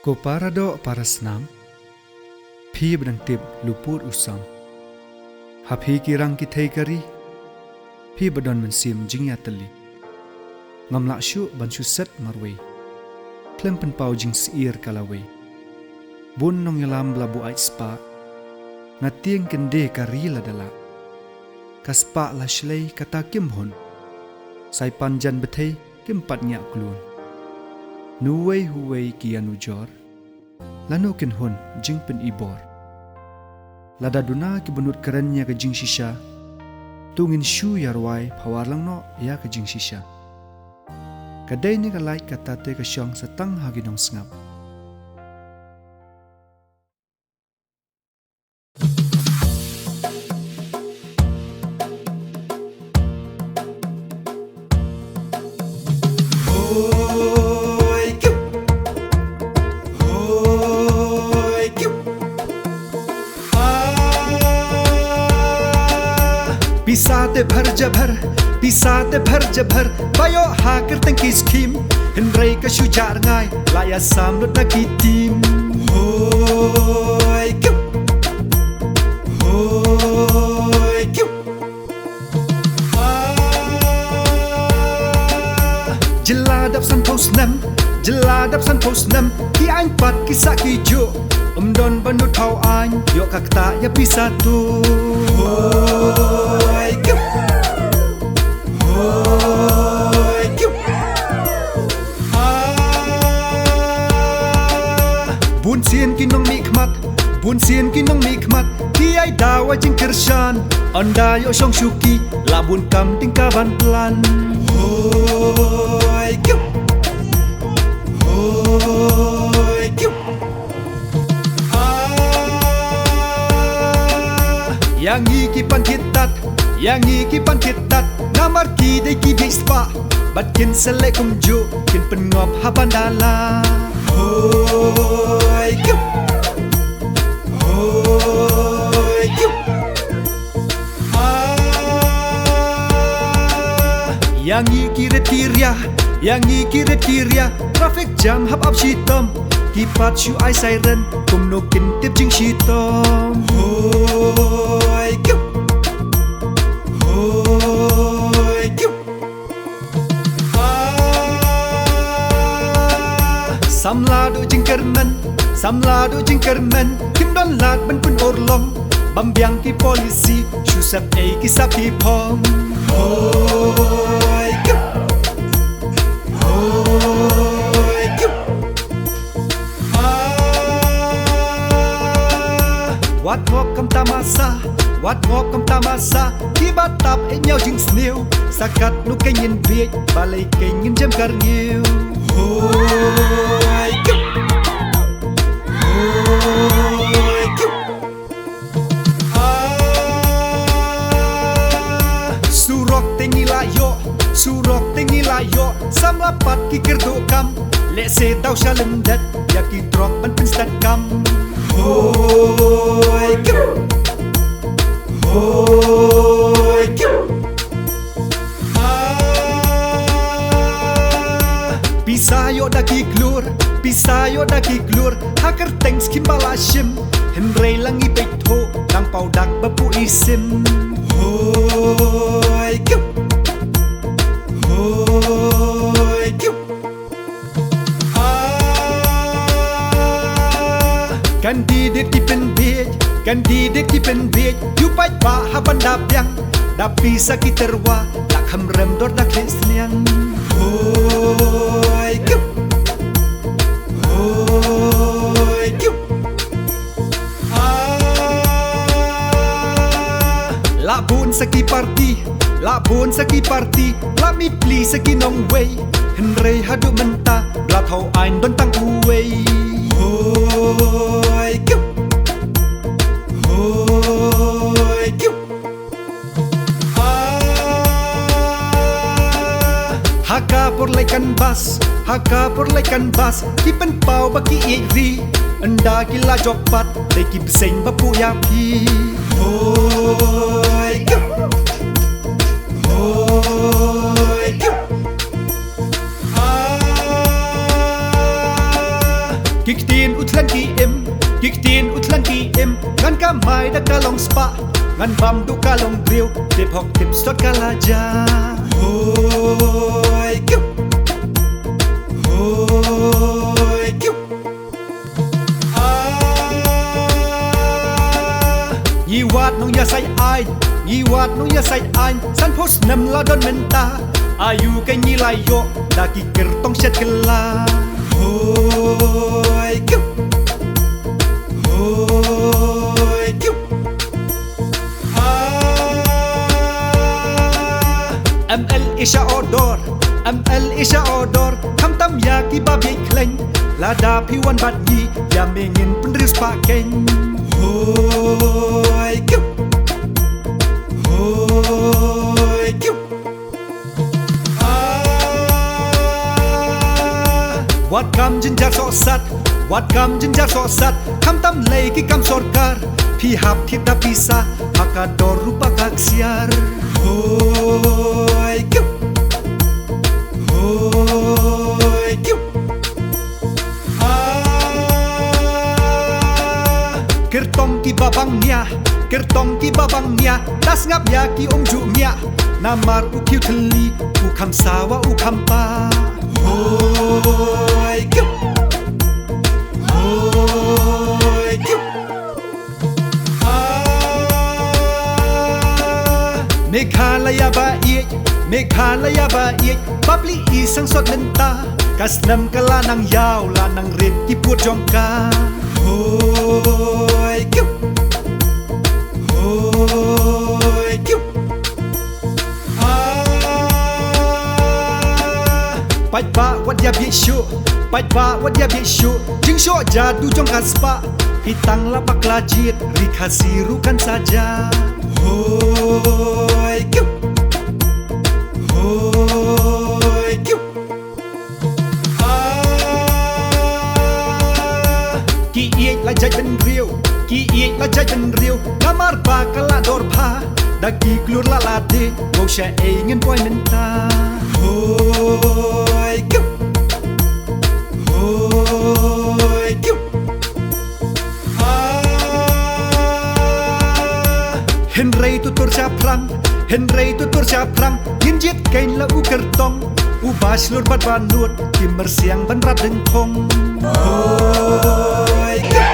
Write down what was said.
Ko parado para senam, phi berdang tip luput usam. Hapi kirang kitay kari, phi badon mensim jingya teli. Ngamlak syuk ban syuset marway, klem penpau jing siir kalaway. Bun nong yalam labu ait spa, ngatieng kende kari ladala. Kaspa la shlei kata kim hon, sai panjan betay kim pat nyak klun. Nuway huway kianu jor, lanu kin hon jing pen ibor. Lada duna ki benut kerennya ke jing shisha, tungin shu yarwai pawar lang no ya ke jing shisha. Kadai ni kalai kata te ke syong setang hagi nong sengap. पिसाते भर जभर पिसाते भर जभर बायो हाकर तंकी स्कीम हिंद्रे का शुजार गाय लाया सामने तकी टीम होय क्यों Jeladap san post nem ki anh pat kisah kijo don bandut thau anh yo kakta ya pisatu hoy kyup bun sien kinong mikmat ki ai dawa jing kershan anda yo song shuki labun kam tingkaban plan hoy kyup Yang iki pan kitat Namar ki day ki bispa Bat kin selek kumjo Kin pengop haban dala Hoy kyup Yang iki retiriah Traffic jam hap up shitom Kipat shu ai siren Kum no kin tip jing shitom Hoy kyup Samlado jing kermen Kim don lat ban pun orlong Bambiang ki polisi Shusap ki sapi pom Hoy kyup Wat ngok kam tamasa Ki batap nhau jing snew Sakat nu kenyin biek Balay kenyin jam karngiu Hoy kyup Surok tengi layo Sam lapat ki kerdo kam Lek se tau shalem dat Ya ki drok ban pinstat kam Hoy kyup Pisayo daki glur Haker tengs kimbala shim Henrei langi beitho Lang pau dak bapu isim Hoy kyup Kandidat ki pen biej Yu pai pa haban dapiang Dapi sakit terwa Tak hamrem dor dak lesniang Hoy kyup Labun saki party Lami pli saki nong way Henrei hadu menta Blat hau ein don tang uway Hoy kyup Haka por laikan bas Kipen pau baki iri Enda gila jokpat Deki beseng bapu yapi Hoy kyup utlan ki em Giktin utlan ki em Ngan ka mai da kalong spa Ngan bam du kalong grill Tip hok tip stot kalaja Hoi kiu Hoi kiu Yi wat nong ya sai ai Yi wat nong ya sai ai San post nem la don menta Ayu kai ni lai yo Da ki ker tong set kela Hoi kiu Hoi kiu ML isha odor ML isha odor Kam tam ya ki babi kleng Lada piwan bat yi Ya mengin penrius pakeng Hoi kiu Hoi kiu Wat kam jinjar so sat Wat kam jinjar so sat Kam tam lay ki kam sorkar Pi hap kita bisa Hakador rupa kaksiar Hoi kiu Hoi kiu Kertong ki babang nia Kertong ki babang nia Das ngap ya ki juk mia Namar u kiu teli U kam sawa u kam pa Hoi kiu Hoi kiu Meghalaya ba iek Meghalaya ba iek Babli isang sot lenta Kas nam kala nang yaw La nang rin ki puot jongka Hoi kiu Hoi kiu Bạch ba wat ya bi shu Bạch ba wat ya bi shu Jing sho jadu jong kaspa Hitang lapak lajit Rikasirukan saja Hoi kiu Hoi kiu Ki iek la jaj ben riu Ki iek la jaj ben riu Ngamar ba kala dor pa Dagi klur la lade Ngau sya ingin boy menta Hoi kiu Hoi kiu Henry tutur siya prang Henry tutur siya prang Ginjit kain la u kertong U bas lur bat banut Kimmer siang ban rat deng kong Hoi kiu